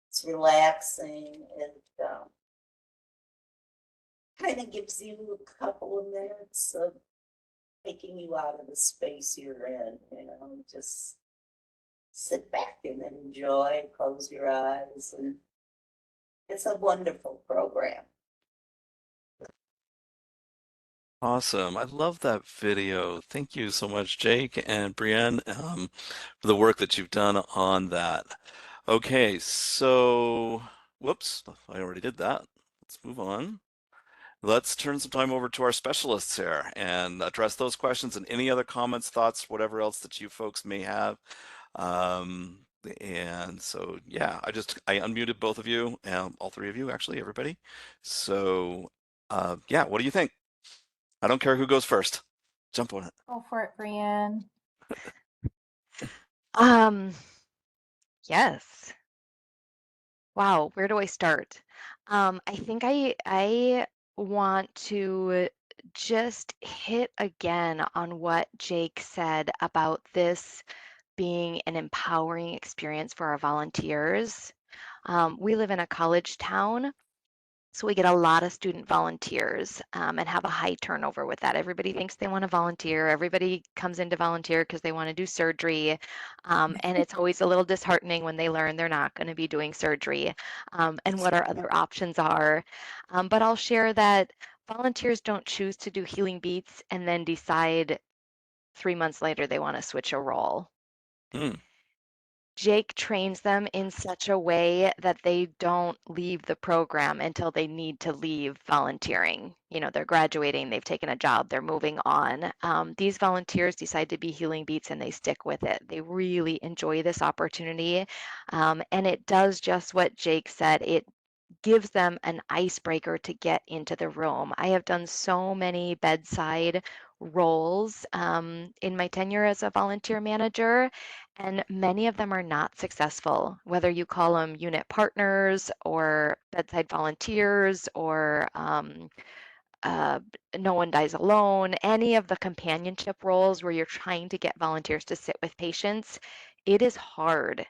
it's relaxing, and kind of gives you a couple of minutes of taking you out of the space you're in, just sit back and enjoy, close your eyes, and it's a wonderful program. Awesome. I love that video. Thank you so much, Jake and Brienne, for the work that you've done on that. Okay, so whoops, I already did that. Let's move on. Let's turn some time over to our specialists here and address those questions and any other comments, thoughts, whatever else that you folks may have. And so, yeah, I unmuted both of you, all three of you, actually, everybody. So, yeah, what do you think? I don't care who goes first. Jump on it. Go for it, Brienne. Yes. Wow, where do I start? I think I want to just hit again on what Jake said about this being an empowering experience for our volunteers. We live in a college town, so we get a lot of student volunteers and have a high turnover with that. Everybody thinks they want to volunteer. Everybody comes in to volunteer because they want to do surgery. And it's always a little disheartening when they learn they're not going to be doing surgery and what our other options are. But I'll share that volunteers don't choose to do Healing Beats and then decide 3 months later they want to switch a role. Mm. Jake trains them in such a way that they don't leave the program until they need to leave volunteering. They're graduating, they've taken a job, they're moving on. These volunteers decide to be Healing Beats and they stick with it. They really enjoy this opportunity. And it does just what Jake said. It gives them an icebreaker to get into the room. I have done so many bedside roles in my tenure as a volunteer manager, and many of them are not successful, whether you call them unit partners or bedside volunteers or uh, No One Dies Alone, any of the companionship roles where you're trying to get volunteers to sit with patients. It is hard.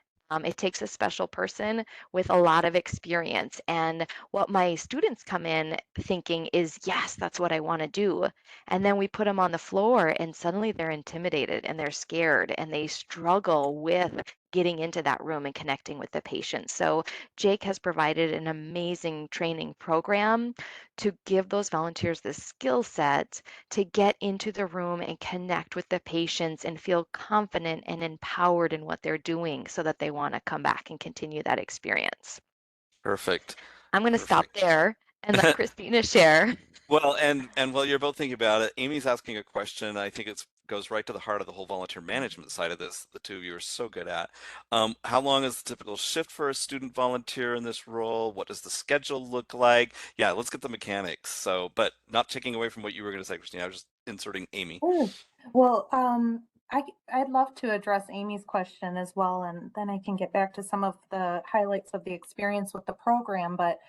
It takes a special person with a lot of experience. And what my students come in thinking is, yes, that's what I want to do. And then we put them on the floor and suddenly they're intimidated and they're scared and they struggle with getting into that room and connecting with the patient. So Jake has provided an amazing training program to give those volunteers the skill set to get into the room and connect with the patients and feel confident and empowered in what they're doing so that they want to come back and continue that experience. Perfect. I'm going to stop there and let Christina share. Well, and while you're both thinking about it, Amy's asking a question. I think it goes right to the heart of the whole volunteer management side of this. The two of you are so good at. How long is the typical shift for a student volunteer in this role? What does the schedule look like? Yeah, let's get the mechanics. So, but not taking away from what you were going to say, Christina. I was just inserting Amy. Well, I'd love to address Amy's question as well, and then I can get back to some of the highlights of the experience with the program. But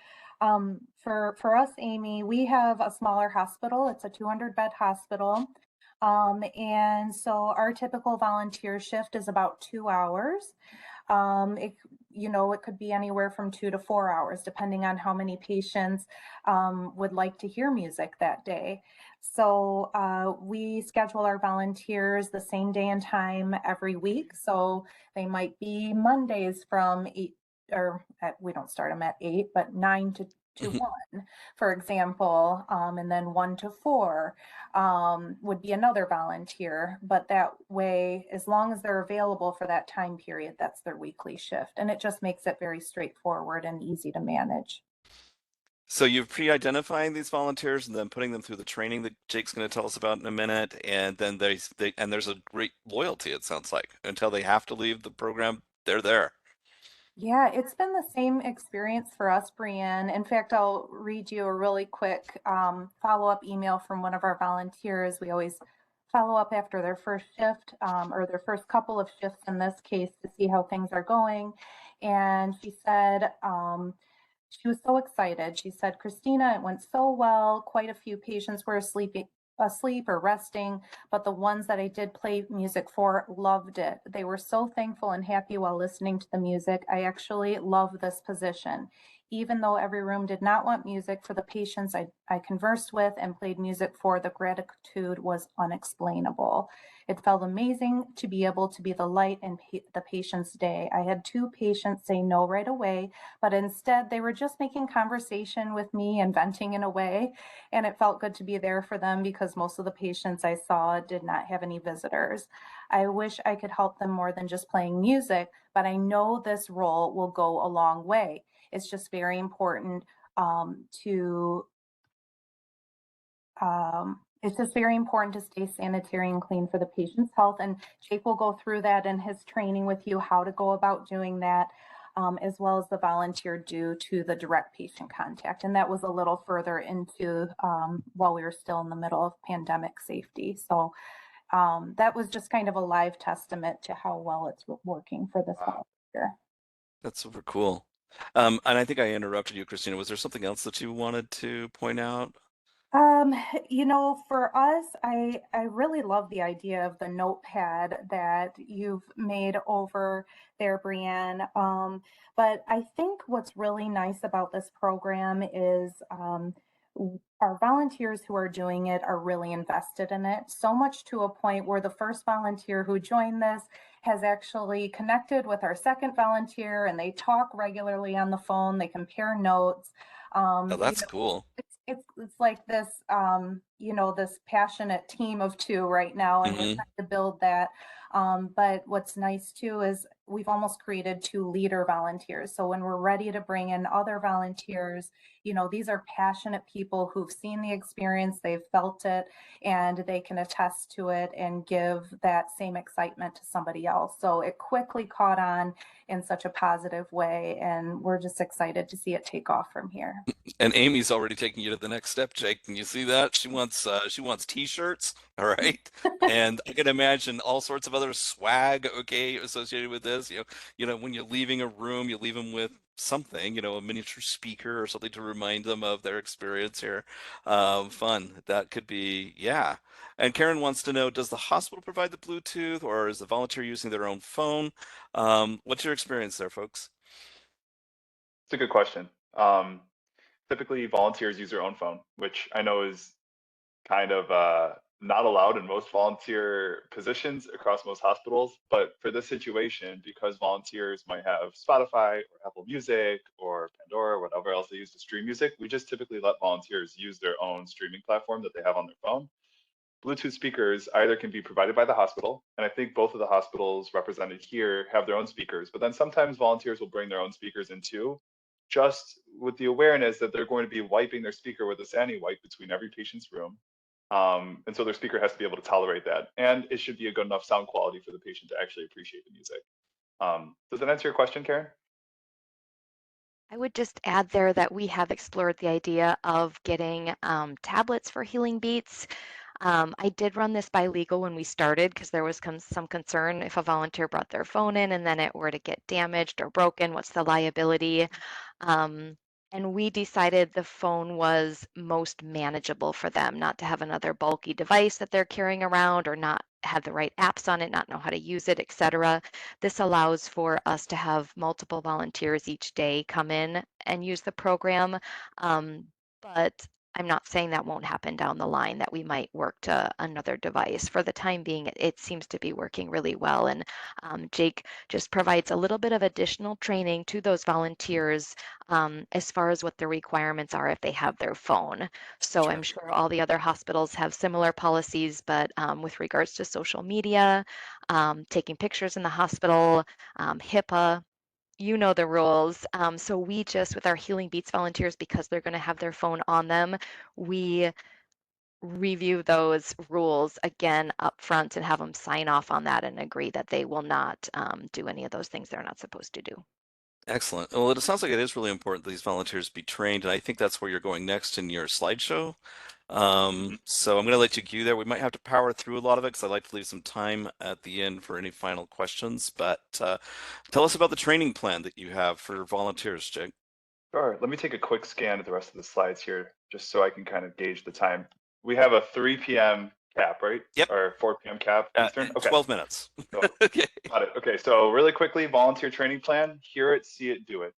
for us, Amy, we have a smaller hospital. It's a 200-bed hospital. And so our typical volunteer shift is about 2 hours. It, it could be anywhere from 2 to 4 hours, depending on how many patients would like to hear music that day. So we schedule our volunteers the same day and time every week. So they might be Mondays from 8, we don't start them at 8, but 9 to 1, for example, and then 1 to 4 would be another volunteer. But that way, as long as they're available for that time period, that's their weekly shift. And it just makes it very straightforward and easy to manage. So you're pre-identifying these volunteers and then putting them through the training that Jake's going to tell us about in a minute, and then there's a great loyalty, it sounds like, until they have to leave the program, they're there. Yeah, it's been the same experience for us, Brienne. In fact, I'll read you a really quick follow-up email from one of our volunteers. We always follow up after their first shift or their first couple of shifts in this case to see how things are going. And she said, she was so excited. She said, Christina, it went so well. Quite a few patients were asleep or resting, but the ones that I did play music for loved it. They were so thankful and happy while listening to the music. I actually love this position. Even though every room did not want music for the patients I conversed with and played music for, the gratitude was unexplainable. It felt amazing to be able to be the light in the patient's day. I had 2 patients say no right away, but instead they were just making conversation with me and venting in a way. And it felt good to be there for them because most of the patients I saw did not have any visitors. I wish I could help them more than just playing music, but I know this role will go a long way. It's just very important it's just very important to stay sanitary and clean for the patient's health. And Jake will go through that in his training with you, how to go about doing that, as well as the volunteer due to the direct patient contact. And that was a little further into while we were still in the middle of pandemic safety. So that was just kind of a live testament to how well it's working for this volunteer. That's super cool. And I think I interrupted you, Christina. Was there something else that you wanted to point out? For us, I really love the idea of the notepad that you've made over there, Brienne. But I think what's really nice about this program is our volunteers who are doing it are really invested in it, so much to a point where the first volunteer who joined this has actually connected with our second volunteer, and they talk regularly on the phone. They compare notes. Oh, that's cool. It's like this this passionate team of 2 right now, and we're trying to build that. But what's nice too is we've almost created 2 leader volunteers. So when we're ready to bring in other volunteers, these are passionate people who've seen the experience, they've felt it, and they can attest to it and give that same excitement to somebody else. So it quickly caught on in such a positive way, and we're just excited to see it take off from here. And Amy's already taking you to the next step, Jake. Can you see that? She wants t-shirts, all right? And I can imagine all sorts of other swag, okay, associated with this. When you're leaving a room, you leave them with something, a miniature speaker or something to remind them of their experience here. Fun. That could be, yeah. And Karen wants to know, does the hospital provide the Bluetooth, or is the volunteer using their own phone? What's your experience there, folks? It's a good question. Typically, volunteers use their own phone, which I know is kind of not allowed in most volunteer positions across most hospitals. But for this situation, because volunteers might have Spotify or Apple Music or Pandora or whatever else they use to stream music, we just typically let volunteers use their own streaming platform that they have on their phone. Bluetooth speakers either can be provided by the hospital, and I think both of the hospitals represented here have their own speakers, but then sometimes volunteers will bring their own speakers in too, just with the awareness that they're going to be wiping their speaker with a sandy wipe between every patient's room. And so their speaker has to be able to tolerate that. And it should be a good enough sound quality for the patient to actually appreciate the music. Does that answer your question, Karen? I would just add there that we have explored the idea of getting tablets for healing beats. I did run this by legal when we started because there was some concern if a volunteer brought their phone in and then it were to get damaged or broken, what's the liability? Um, and we decided the phone was most manageable for them, not to have another bulky device that they're carrying around or not have the right apps on it, not know how to use it, etc. This allows for us to have multiple volunteers each day come in and use the program. But I'm not saying that won't happen down the line, that we might work to another device. For the time being, it seems to be working really well. And Jake just provides a little bit of additional training to those volunteers as far as what the requirements are if they have their phone. So Sure. I'm sure all the other hospitals have similar policies, but with regards to social media, taking pictures in the hospital, HIPAA, you know the rules. So we just, with our Healing Beats volunteers, because they're going to have their phone on them, we review those rules again up front and have them sign off on that and agree that they will not do any of those things they're not supposed to do. Excellent. Well, it sounds like it is really important that these volunteers be trained, and I think that's where you're going next in your slideshow. So I'm going to let you go there. We might have to power through a lot of it because I'd like to leave some time at the end for any final questions. But tell us about the training plan that you have for volunteers, Jake. Sure. Let me take a quick scan of the rest of the slides here, just so I can kind of gauge the time. We have a 3 p.m. cap, right? Yep. Or 4 p.m. cap Eastern? Okay. 12 minutes. So, Okay. got it. Okay, so really quickly, volunteer training plan, hear it, see it, do it.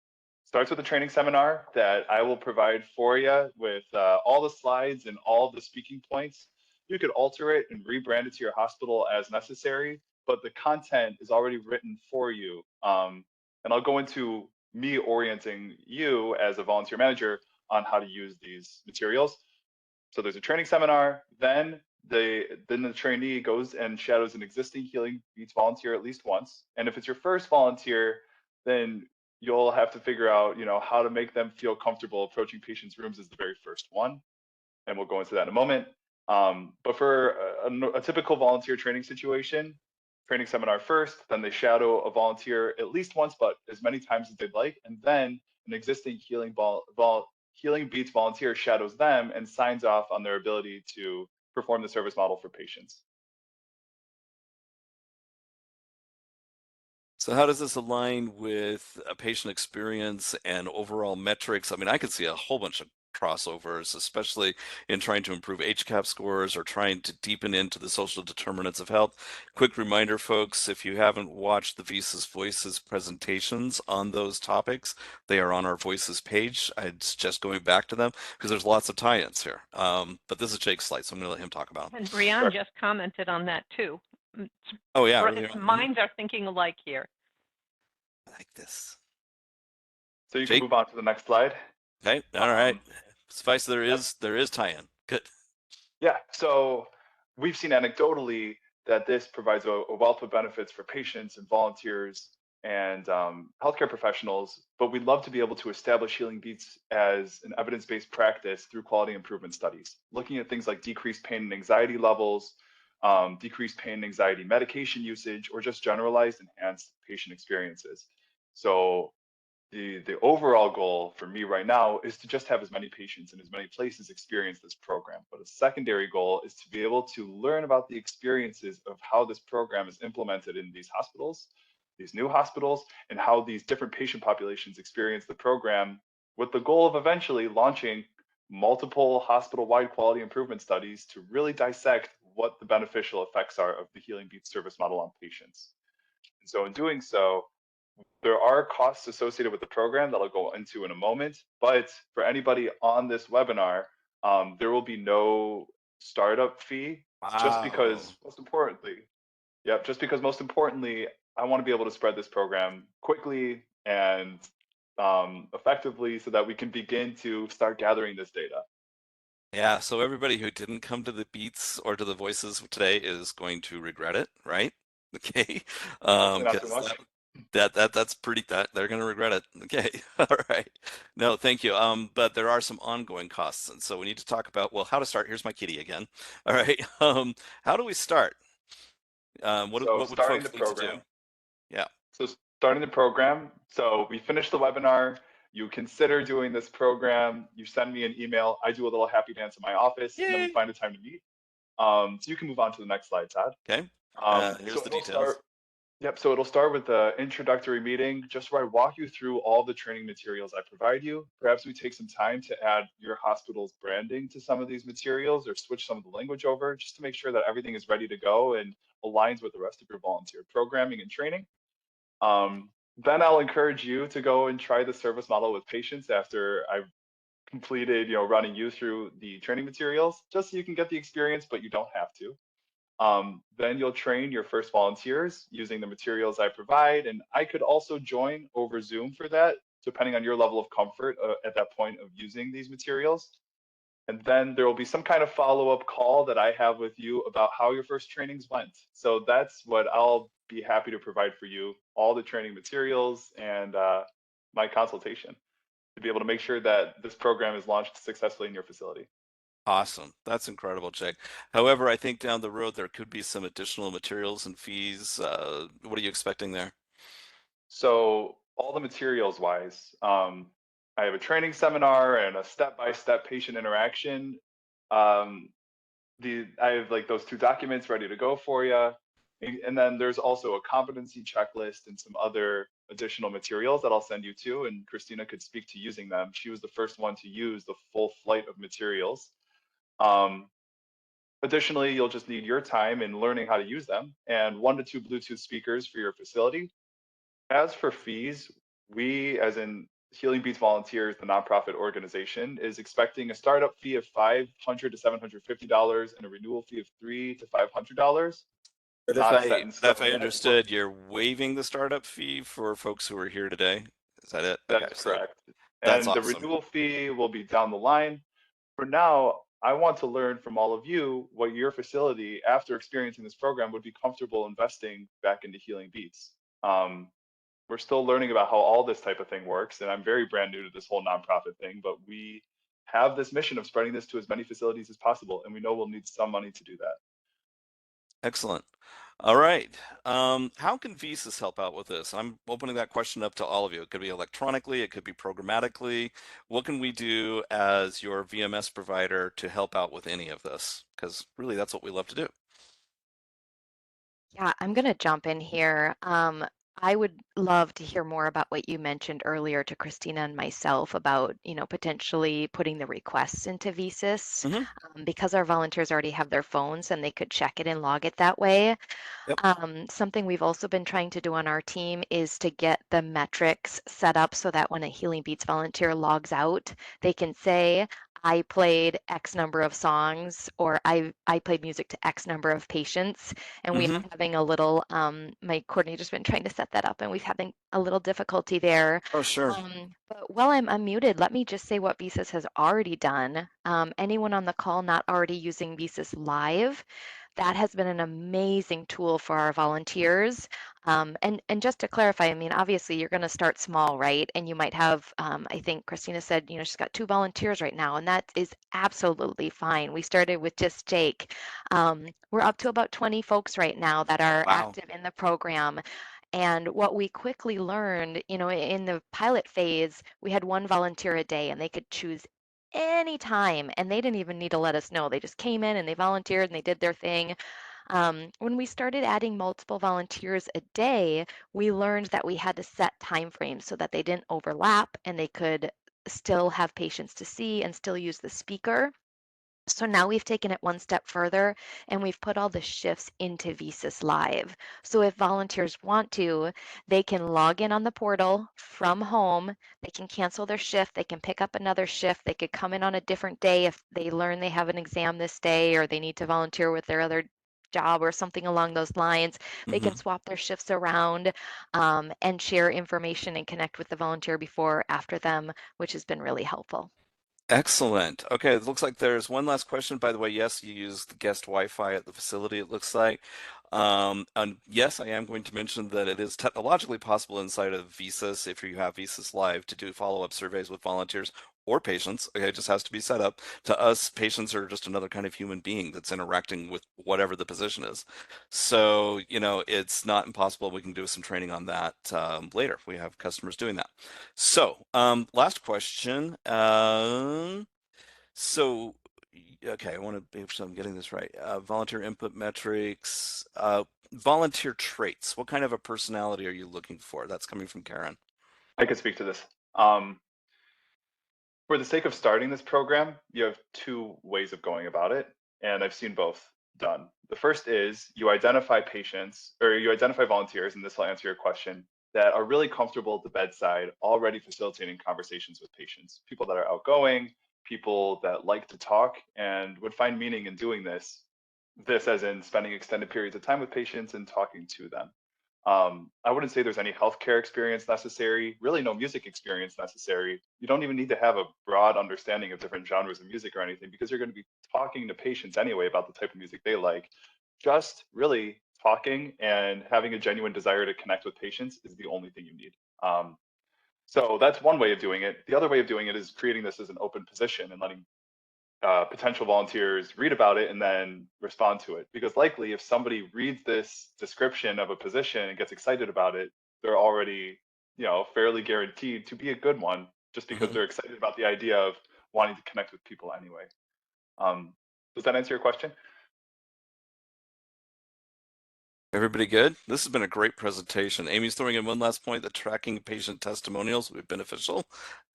Starts with a training seminar that I will provide for you with all the slides and all the speaking points. You could alter it and rebrand it to your hospital as necessary, but the content is already written for you. And I'll go into me orienting you as a volunteer manager on how to use these materials. So there's a training seminar, then the trainee goes and shadows an existing Healing Beats volunteer at least once. And if it's your first volunteer, then you'll have to figure out, how to make them feel comfortable approaching patients' rooms as the very first one. And we'll go into that in a moment. But for a typical volunteer training situation, training seminar first, then they shadow a volunteer at least once, but as many times as they'd like, and then an existing Healing Beats volunteer shadows them and signs off on their ability to perform the service model for patients. So how does this align with a patient experience and overall metrics? I mean, I could see a whole bunch of crossovers, especially in trying to improve HCAP scores or trying to deepen into the social determinants of health. Quick reminder, folks, if you haven't watched the VSys Voices presentations on those topics, they are on our Voices page. I'd suggest going back to them because there's lots of tie-ins here. But this is Jake's slide, so I'm going to let him talk about And it. Brianne Sure. just commented on that too. Oh, yeah. Minds are thinking alike here. I like this. So you Jake? can move on to the next slide. Okay, all right. Suffice there is tie-in. Good. Yeah, so we've seen anecdotally that this provides a wealth of benefits for patients and volunteers and healthcare professionals, but we'd love to be able to establish Healing Beats as an evidence-based practice through quality improvement studies, looking at things like decreased pain and anxiety levels, decreased pain and anxiety medication usage, or just generalized enhanced patient experiences. So the overall goal for me right now is to just have as many patients in as many places experience this program. But a secondary goal is to be able to learn about the experiences of how this program is implemented in these hospitals, these new hospitals, and how these different patient populations experience the program, with the goal of eventually launching multiple hospital-wide quality improvement studies to really dissect what the beneficial effects are of the Healing Beats service model on patients. And so in doing so, there are costs associated with the program that I'll go into in a moment, but for anybody on this webinar, there will be no startup fee, just because most importantly, I want to be able to spread this program quickly and effectively so that we can begin to start gathering this data. Yeah, so everybody who didn't come to the Beats or to the Voices today is going to regret it, right? Okay. Hopefully not too 'Cause much. that's pretty they're going to regret it. Okay. All right. No, thank you. But there are some ongoing costs, and so we need to talk about, well, how to start. Here's my kitty again. All right. How do we start? What So would starting folks the need to do? program. Yeah. So starting the program. So we finished the webinar. You consider doing this program. You send me an email. I do a little happy dance in my office, and then we Yay. find a time to meet. So you can move on to the next slide, Todd. Okay. Here's So the it'll details. start. Yep. So it'll start with the introductory meeting, just where I walk you through all the training materials I provide you. Perhaps we take some time to add your hospital's branding to some of these materials or switch some of the language over just to make sure that everything is ready to go and aligns with the rest of your volunteer programming and training. Then I'll encourage you to go and try the service model with patients after I've completed, running you through the training materials, just so you can get the experience, but you don't have to. Then you'll train your first volunteers using the materials I provide, and I could also join over Zoom for that, depending on your level of comfort at that point of using these materials. And then there will be some kind of follow-up call that I have with you about how your first trainings went. So that's what I'll be happy to provide for you, all the training materials and my consultation to be able to make sure that this program is launched successfully in your facility. Awesome. That's incredible, Jake. However, I think down the road there could be some additional materials and fees. What are you expecting there? So all the materials wise, I have a training seminar and a step-by-step patient interaction. Um, I have like those two documents ready to go for you. And then there's also a competency checklist and some other additional materials that I'll send you to, and Christina could speak to using them. She was the first one to use the full flight of materials. Um, Additionally, you'll just need your time in learning how to use them and 1 to 2 Bluetooth speakers for your facility. As for fees, we, as in Healing Beats Volunteers, the nonprofit organization, is expecting a startup fee of $500 to $750 and a renewal fee of $300 to $500. But Not set in stone if I yet. understood, you're waiving the startup fee for folks who are here today. Is that it? Okay, That's so correct. that's And the awesome. renewal fee will be down the line. For now, I want to learn from all of you what your facility, after experiencing this program, would be comfortable investing back into Healing Beats. We're still learning about how all this type of thing works, and I'm very brand new to this whole nonprofit thing, but we have this mission of spreading this to as many facilities as possible, and we know we'll need some money to do that. Excellent. All right. How can VSys help out with this? I'm opening that question up to all of you. It could be electronically, it could be programmatically. What can we do as your VMS provider to help out with any of this? Because really, that's what we love to do. Yeah, I'm going to jump in here. I would love to hear more about what you mentioned earlier to Christina and myself about, potentially putting the requests into VSys, because our volunteers already have their phones and they could check it and log it that way. Yep. Something we've also been trying to do on our team is to get the metrics set up so that when a Healing Beats volunteer logs out, they can say, I played X number of songs, or I played music to X number of patients. And we are having a little, my coordinator's been trying to set that up and we've having a little difficulty there. Oh, sure. But while I'm unmuted, let me just say what VSys has already done. Anyone on the call not already using VSys Live, that has been an amazing tool for our volunteers. And just to clarify, I mean, obviously you're going to start small, right? And you might have, I think Christina said, she's got 2 volunteers right now, and that is absolutely fine. We started with just Jake. We're up to about 20 folks right now that are active in the program. And what we quickly learned, in the pilot phase, we had 1 volunteer a day and they could choose anytime and they didn't even need to let us know. They just came in and they volunteered and they did their thing. When we started adding multiple volunteers a day, we learned that we had to set time frames so that they didn't overlap and they could still have patients to see and still use the speaker. So now we've taken it 1 step further and we've put all the shifts into VSys Live. So if volunteers want to, they can log in on the portal from home. They can cancel their shift. They can pick up another shift. They could come in on a different day if they learn they have an exam this day or they need to volunteer with their other job or something along those lines. They can swap their shifts around, and share information and connect with the volunteer before or after them, which has been really helpful. Excellent. Okay, it looks like there's one last question. By the way, yes, you use the guest Wi-Fi at the facility, it looks like. And yes, I am going to mention that it is technologically possible inside of VSys, if you have VSys Live, to do follow-up surveys with volunteers or patients. Okay, it just has to be set up. To us, patients are just another kind of human being that's interacting with whatever the position is. So, it's not impossible. We can do some training on that later. We have customers doing that. So, last question. So okay, I want to make sure I'm getting this right. Volunteer input metrics, volunteer traits. What kind of a personality are you looking for? That's coming from Karen. I could speak to this. For the sake of starting this program, you have two ways of going about it, and I've seen both done. The first is you identify patients or you identify volunteers, and this will answer your question, that are really comfortable at the bedside, already facilitating conversations with patients. People that are outgoing, people that like to talk and would find meaning in doing this. This as in spending extended periods of time with patients and talking to them. I wouldn't say there's any healthcare experience necessary, really no music experience necessary. You don't even need to have a broad understanding of different genres of music or anything because you're going to be talking to patients anyway about the type of music they like. Just really talking and having a genuine desire to connect with patients is the only thing you need. So that's one way of doing it. The other way of doing it is creating this as an open position and letting potential volunteers read about it and then respond to it. Because likely, if somebody reads this description of a position and gets excited about it, they're already, fairly guaranteed to be a good one, just because they're excited about the idea of wanting to connect with people anyway. Does that answer your question? Everybody good? This has been a great presentation. Amy's throwing in one last point that tracking patient testimonials would be beneficial.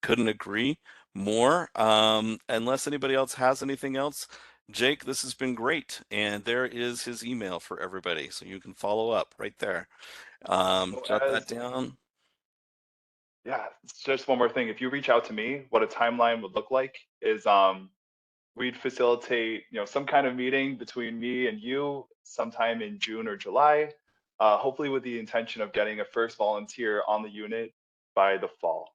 Couldn't agree more. Unless anybody else has anything else, Jake, this has been great. And there is his email for everybody. So you can follow up right there. Jot that down. Yeah, just one more thing. If you reach out to me, what a timeline would look like is we'd facilitate, some kind of meeting between me and you sometime in June or July, hopefully with the intention of getting a first volunteer on the unit by the fall.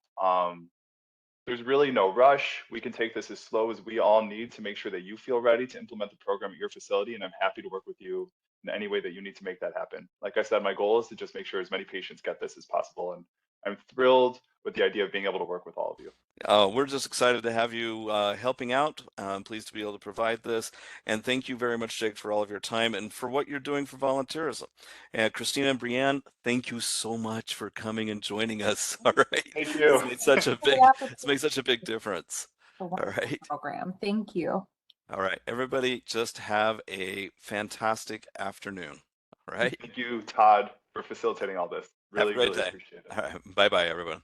There's really no rush. We can take this as slow as we all need to make sure that you feel ready to implement the program at your facility, and I'm happy to work with you in any way that you need to make that happen. Like I said, my goal is to just make sure as many patients get this as possible, and I'm thrilled with the idea of being able to work with all of you. We're just excited to have you helping out. I'm pleased to be able to provide this. And thank you very much, Jake, for all of your time and for what you're doing for volunteerism. And Christina and Brianne, thank you so much for coming and joining us. All right. Thank you. It's made such a big difference. All right. Program. Thank you. All right. Everybody just have a fantastic afternoon. All right. Thank you, Todd, for facilitating all this. Really, Have a great really day. appreciate it. All right. Bye-bye, everyone.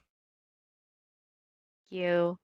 You.